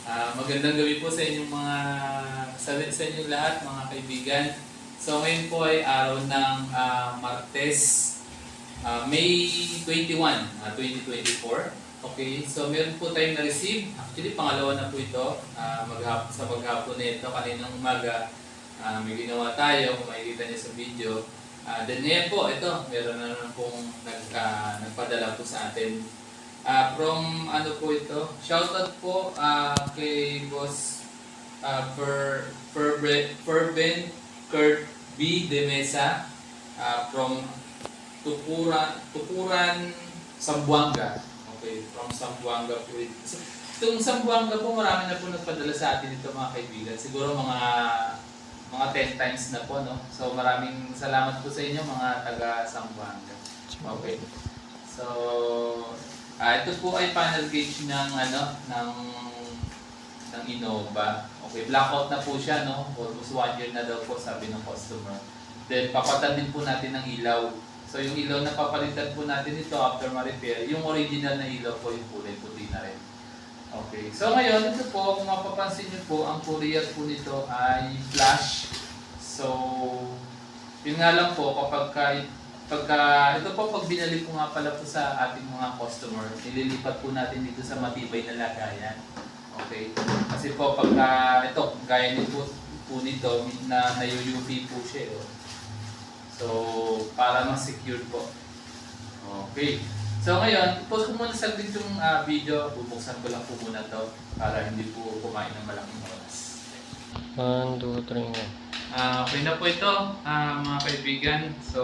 Magandang gabi po sa inyong sa inyong lahat, mga kaibigan. So ngayon po ay araw ng Martes, May 21, 2024. Okay, so meron po tayong na-receive. Actually, pangalawa na po ito. Sa maghapon na ito, kaninang umaga, may ginawa tayo, kung makikita niyo sa video. Then ngayon po, ito, meron na naman pong nagpadala po sa atin. From ano po ito, shoutout po kay Boss Ferben Kurt B. De Mesa from Tukuran, Zamboanga. Okay, from Zamboanga po ito. So, itong Zamboanga po, marami na po nagpadala sa atin ito, mga kaibigan. Siguro mga 10 times na po, no? So maraming salamat po sa inyo, mga taga Zamboanga. Okay. So ito po ay panel gauge ng Innova. Okay, blackout na po siya, no? Almost 1 year na daw po, sabi ng customer. Then papatan din po natin ng ilaw. So yung ilaw na papalitan po natin ito after ma-repair, yung original na ilaw po, yung kulay puti na rin. Okay. So ngayon, ito po, kung mapapansin niyo po, ang courier po nito ay flash. So yun nga lang po, ito po, pag binalik ko nga pala po sa ating mga customer, nililipat po natin dito sa matibay na lagayan. Okay? Kasi po, ito, gaya nito po nito, na UV po siya. So, para mas secure po. Okay. So ngayon, post ko muna saglit yung video. Bubuksan ko lang po muna to para hindi po kumain ng malaking oras. 1, 2, 3 na. Okay na po ito, mga kaibigan. So,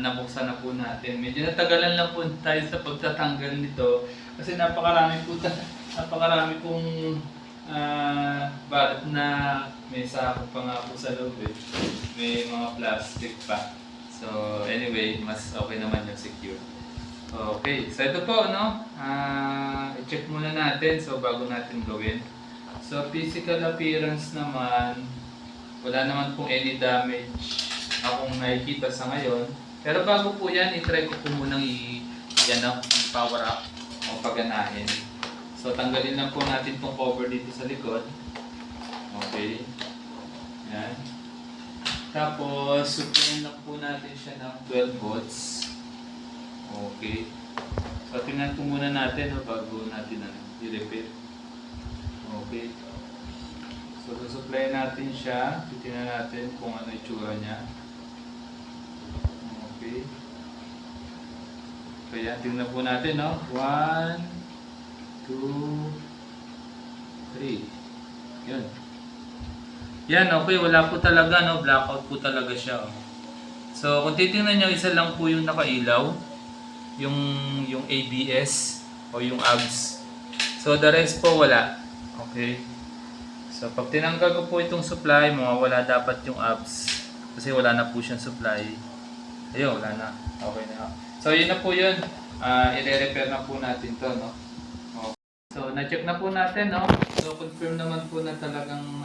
nabuksan na po natin. Medyo natagalan lang po tayo sa pagtatanggal nito kasi napakarami pong balat na may sakop pa nga po sa loob eh. May mga plastic pa. So, anyway, mas okay naman yung secure. Okay, so ito po, no? I-check muna natin so bago natin gawin. So, physical appearance naman, wala naman pong any damage akong nakikita sa ngayon. Pero bago po yan, i-try ko po munang i-power up o paganahin. So tanggalin lang po natin itong cover dito sa likod. Okay. Yan. Tapos, supplyan lang po natin siya ng 12 volts. Okay. So tingnan po muna natin bago natin i-repair. Okay. So, susupply natin siya. Titingnan natin kung ano itsura niya. Okay. Kaya, tingnan po natin, no? 1, 2, 3. Yun. Yan, okay. Wala po talaga, no? Blackout po talaga siya. So, kung titingnan nyo, isa lang po yung nakailaw. Yung ABS o yung ABS. So, the rest po wala. Okay. So, pag tinanggal ko po itong supply, mawawala dapat yung ABS. Kasi wala na po siyang supply. Ayun, wala na. Okay na. So, yun na po yun. I-repair na po natin to, no? Okay. So, na-check na po natin, no? So, confirm naman po na talagang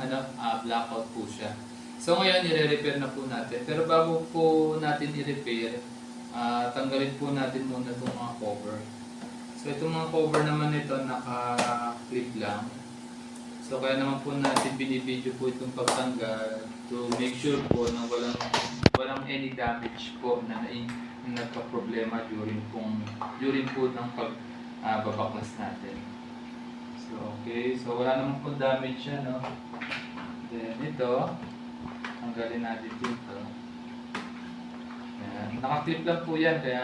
blackout po siya. So, ngayon, i-repair na po natin. Pero bago po natin i-repair, tanggalin po natin muna itong mga cover. So, itong mga cover naman ito, naka-clip lang. So kaya naman po natin binibideo po itong pagtanggal to make sure po na walang any damage po na nagka-problema during po ng pagbabaklas natin. So okay, so wala naman po damage siya, no? Then ito, tanggalin natin dito. Yan. Naka-clip lang po yan kaya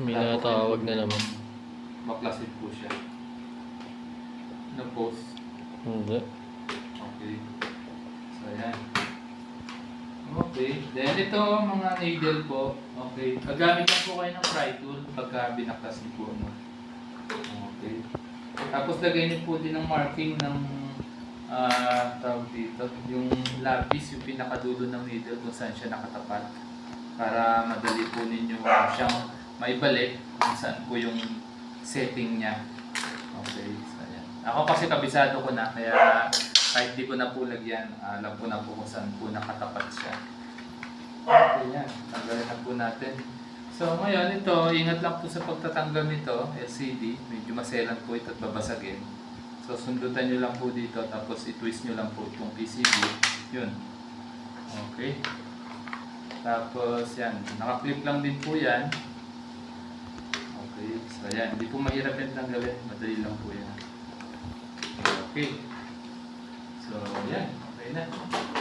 May nakatawag na naman. baklasin po siya. Na-post. Hindi. Okay. So, ayan. Okay. Then, ito mga needle po. Okay. Gagamit lang po kayo ng pry tool pagka binaklas niyo po. No? Okay. Tapos, lagay niyo po din ng marking ng tawag dito. Yung lapis, yung pinakadulo ng needle kung saan siya nakatapat. Para madali po ninyo siyang maibalik kung saan po yung setting niya. Okay. Ako kasi kabisado ko na, kaya kahit di ko na po lagyan, alam ko na po kung saan po nakatapat siya. Okay, yan. Tanggalin na po natin. So ngayon ito, ingat lang po sa pagtatanggal nito, LCD. Medyo maselan po ito at babasagin. So sundutan nyo lang po dito, tapos i-twist nyo lang po itong PCB. Yun. Okay. Tapos yan, naka-clip lang din po yan. Okay, so yan, hindi po mahirap yan tanggalin, madali lang po yan. Okay. So yan, okay na.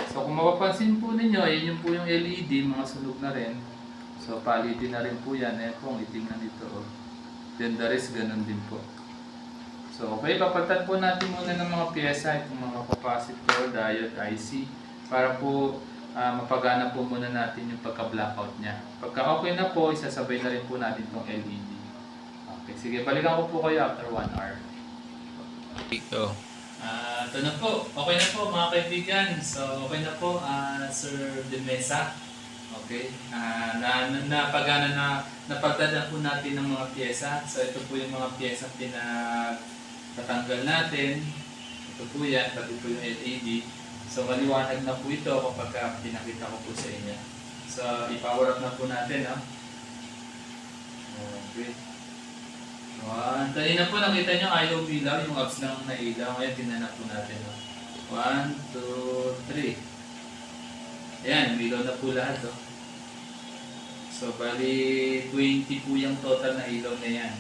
So kung mapapansin po ninyo, yan yung po yung LED, mga sunog na rin. So palitin na rin po yan, eh po, itim na dito. Oh. Then the rest, ganun din po. So okay, papalitan po natin muna ng mga pyesa, itong mga capacitor, diode, IC, para po mapagana po muna natin yung pagka-blackout niya. Pagka okay na po, isasabay na rin po natin itong LED. Okay, sige, balikan ko po kayo after 1 hour. Ito. Ito na po, okay na po mga kaibigan. So okay na po, Sir De Mesa. Okay, napagdala po natin ng mga pyesa. So ito po yung mga pyesa pinagtatanggal natin. Ito po yan, pati po yung LED. So maliwanag na po ito kapag pinakita ko po sa inyo. So i-power up na po natin. Okay. Kanina po nakita nyo ayaw bilaw, yung apps lang nailaw. Ngayon tinanap po natin. 1, 2, 3. Ayan, bilaw na po lahat. So bali 20 po yung total na ilaw na yan.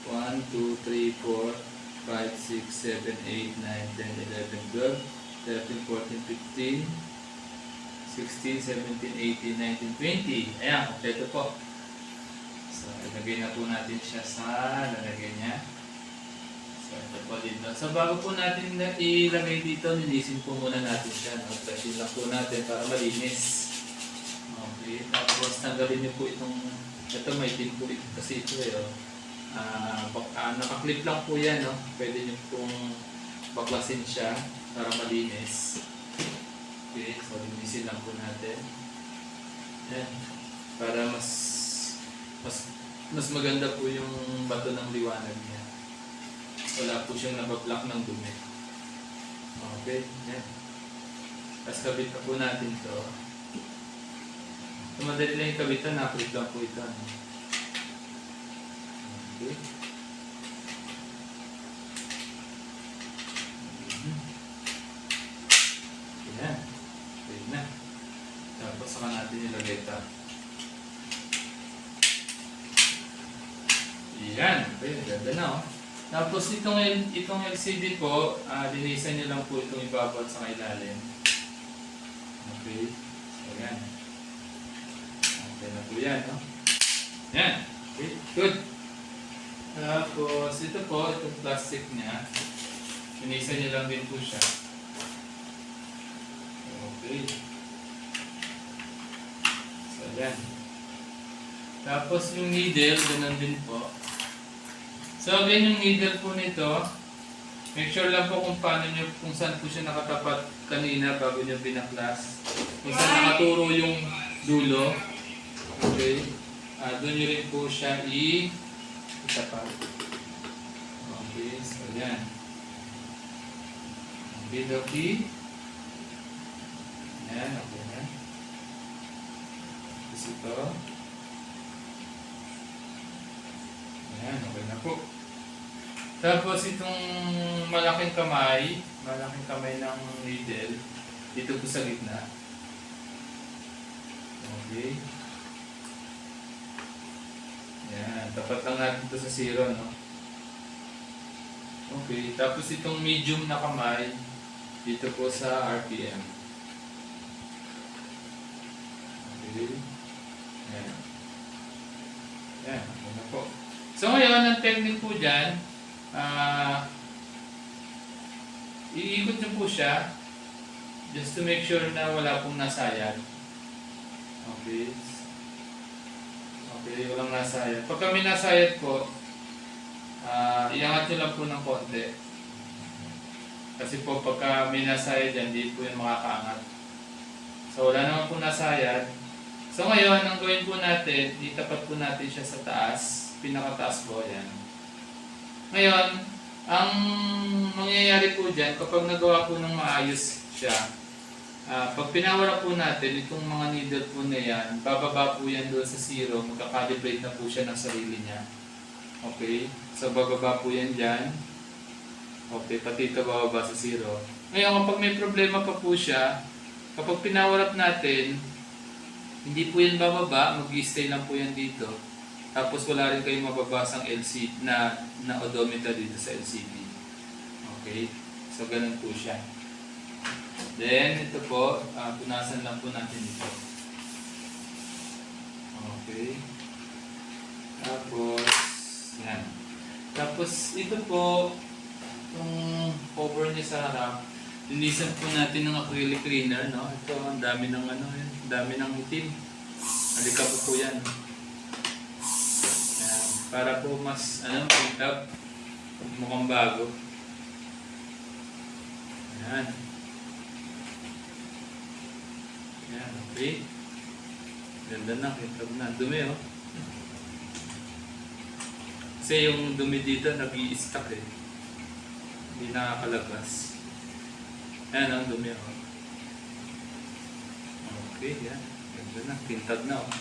1, 2, 3, 4, 5, 6, 7, 8, 9, 10, 11, 12, 13, 14, 15, 16, 17, 18, 19, 20. Ayan, kompleto po. So, ilagay na po natin siya sa lalagay niya. So, ito po dito. So, bago po natin ilagay dito, nilisin po muna natin siya. Brushin lang po natin para malinis. Okay, tapos tanggalin niyo po ito may tin po ito kasi ito naka-clip lang po yan. Pwede niyo pong baklasin siya para malinis. Okay, so linisin lang po natin. Yan. Para mas maganda po yung bato ng liwanag niya. Wala po siyang nabablock ng dumi. Okay, yan. Tapos kabit na po natin ito. So madali lang yung kabitan, na-clip lang po ito. Okay. Yan. Okay na. Tapos saka natin ilagay ito. Yan. Okay, ganda na Tapos itong LCD po, linisan nyo lang po itong ibabaw sa ilalim. Okay. So yan. Okay na po yan. Yan. Okay, good. Tapos ito po, itong plastic niya. Linisan nyo lang din po siya. Okay. So yan. Tapos yung needle, ganun din po. So again, yung needle po nito, make sure lang po kung saan po siya nakatapat kanina bago nyo binaklas. Kung saan nakaturo yung dulo. Okay. Doon nyo rin po siya itapat. Okay, so yan. Okay. Yan, okay na. Tapos ito. Yan, okay na po. Tapos itong malaking kamay ng needle, dito po sa gitna. Okay. Yan, tapat lang natin ito sa zero, Okay, tapos itong medium na kamay, dito po sa RPM. Okay. Yan. Yan, okay na po. So ngayon, ang technique po dyan, iikot nyo po siya just to make sure na wala pong nasayad. Okay. Okay, walang nasayad. Pag kami nasayad po, iangat nyo lang po ng konti. Kasi po pagka may nasayad dyan, hindi po yung makakaangat. So wala naman po nasayad. So ngayon, ang gawin po natin, itapat po natin siya sa taas. Pinakataas po yan. Ngayon, ang mangyayari po dyan, kapag nagawa po ng maayos siya, pag pinawala po natin, itong mga needle po na yan, bababa po yan doon sa zero, magkakalibrate na po siya ng sarili niya. Okay? So bababa po yan dyan. Okay, pati ito bababa sa 0. Ngayon, kapag may problema pa po siya, kapag pinower up natin, hindi po yan bababa, mag-stay lang po yan dito. Tapos wala rin kayong mababasang LCD na odometer dito sa LCD. Okay? So, ganun po siya. Then, ito po, punasan lang po natin ito. Okay. Tapos, yan. Tapos, ito po, yung cover niya sa harap, linisan po natin ng acrylic cleaner, no? Ito, ang dami ng ano, yan. Ang dami ng itim. Halika po yan. Yan. Para po mas, pick up. Mukhang bago. Yan. Yan, okay. Ganda na, kita mo na. Dumi, oh. Kasi yung dumi dito, nag-i-stuck eh. Hindi nakakalabas. Yan, ang dumi, oh. Okay, yan. Ganda na, tintad na, oh.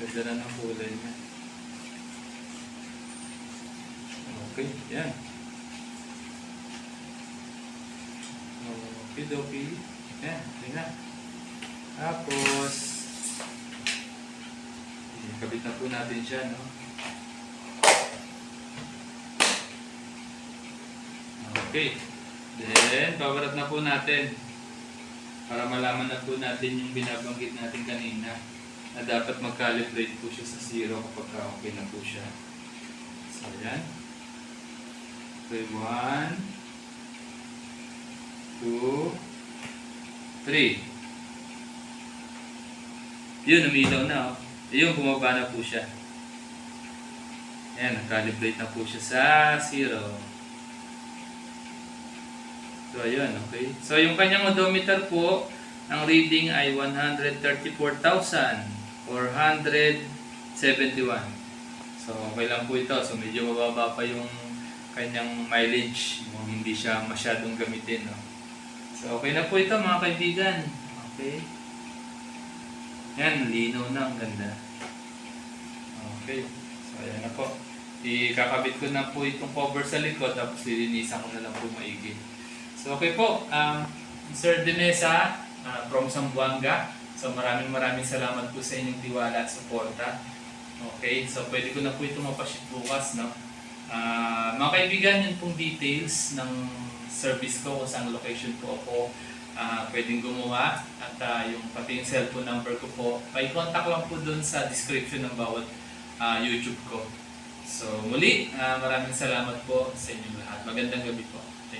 Ganda na ng kulay niya. Okay, yan. Okay, okay. Yan, okay na. Tapos, kabit na po natin siya, no? Okay. Then, power up na po natin. Para malaman na po natin yung binabanggit natin kanina na dapat mag-calibrate po siya sa 0 kapag okay na po siya. So, yan. Okay, 1, 2, 3. Yun, umilaw na, oh. Yun, bumaba na po siya. Ayan, nag-calibrate na po siya sa 0. So, ayun, okay. So, yung kanyang odometer po, ang reading ay 134,471. So, okay lang po ito. So, medyo mababa pa yung kanyang mileage kung hindi siya masyadong gamitin, no? So, okay na po ito, mga kaibigan. Okay. Yan, linaw na, ang ganda. Okay. So, ayan na po. Ikakabit ko na po itong cover sa likod, tapos lilinisan ko na lang po maigi. So, okay po. Sir Demesa, from Zamboanga. So, maraming salamat po sa inyong tiwala at suporta. Okay. So, pwede ko na po ito mapaship bukas, no? Mga kaibigan, yun pong details ng service ko, kung saan location po ako pwedeng gumawa, at yung pati yung cellphone number ko po, may contact lang po dun sa description ng bawat YouTube ko. So muli, maraming salamat po sa inyong lahat. Magandang gabi po. Thank you.